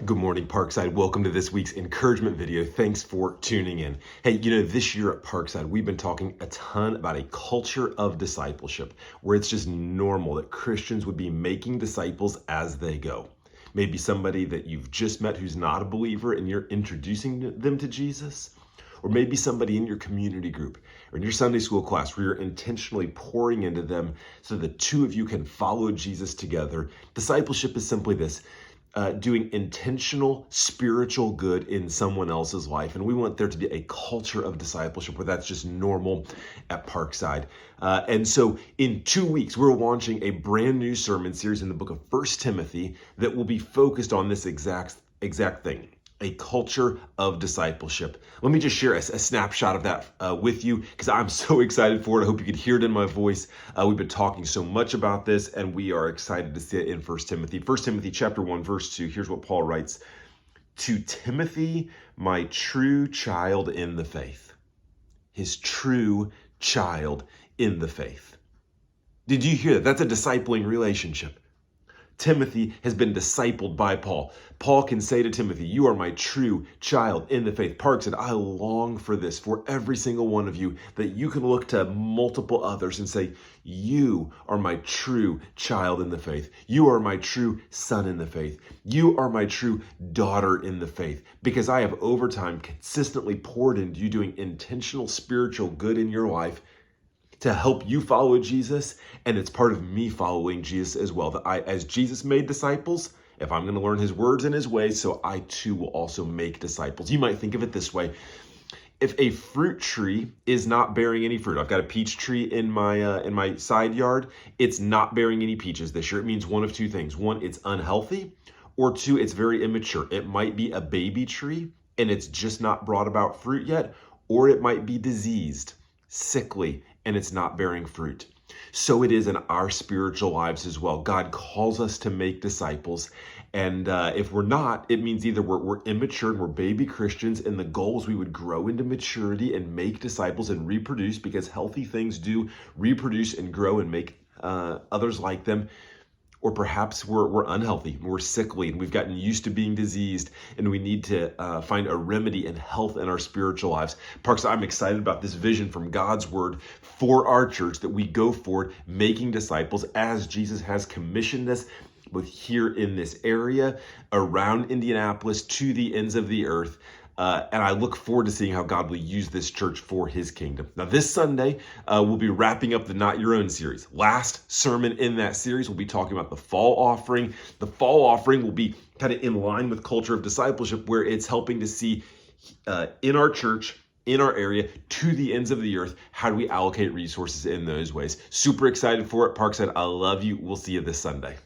Good morning, Parkside. Welcome to this week's encouragement video. Thanks for tuning in. Hey, this year at Parkside, we've been talking a ton about a culture of discipleship where it's just normal that Christians would be making disciples as they go. Maybe somebody that you've just met who's not a believer and you're introducing them to Jesus. Or maybe somebody in your community group or in your Sunday school class where you're intentionally pouring into them so the two of you can follow Jesus together. Discipleship is simply this. Doing intentional spiritual good in someone else's life. And we want there to be a culture of discipleship where that's just normal at Parkside. And so in 2 weeks, we're launching a brand new sermon series in the book of 1 Timothy that will be focused on this exact thing. A culture of discipleship. Let me just share a snapshot of that with you because I'm so excited for it. I hope you could hear it in my voice. We've been talking so much about this and we are excited to see it in 1 Timothy. 1 Timothy chapter 1, verse 2. Here's what Paul writes. To Timothy, my true child in the faith. His true child in the faith. Did you hear that? That's a discipling relationship. Timothy has been discipled by Paul. Paul can say to Timothy, you are my true child in the faith. Park said, I long for this for every single one of you, that you can look to multiple others and say, you are my true child in the faith. You are my true son in the faith. You are my true daughter in the faith, because I have over time consistently poured into you doing intentional spiritual good in your life to help you follow Jesus, and it's part of me following Jesus as well. That as Jesus made disciples, if I'm going to learn his words and his ways, so I too will also make disciples. You might think of it this way. If a fruit tree is not bearing any fruit, I've got a peach tree in my side yard, it's not bearing any peaches this year. It means one of two things. One, it's unhealthy, or two, it's very immature. It might be a baby tree and it's just not brought about fruit yet, or it might be diseased, sickly, and it's not bearing fruit. So it is in our spiritual lives as well. God calls us to make disciples. And if we're not, it means either we're immature and we're baby Christians, and the goal is we would grow into maturity and make disciples and reproduce, because healthy things do reproduce and grow and make others like them. Or perhaps we're unhealthy, we're sickly, and we've gotten used to being diseased, and we need to find a remedy and health in our spiritual lives. Parks, I'm excited about this vision from God's word for our church, that we go forward making disciples as Jesus has commissioned us, both here in this area, around Indianapolis, to the ends of the earth. And I look forward to seeing how God will use this church for his kingdom. Now, this Sunday, we'll be wrapping up the Not Your Own series. Last sermon in that series, we'll be talking about the fall offering. The fall offering will be kind of in line with culture of discipleship, where it's helping to see in our church, in our area, to the ends of the earth, how do we allocate resources in those ways. Super excited for it. Parkside, I love you. We'll see you this Sunday.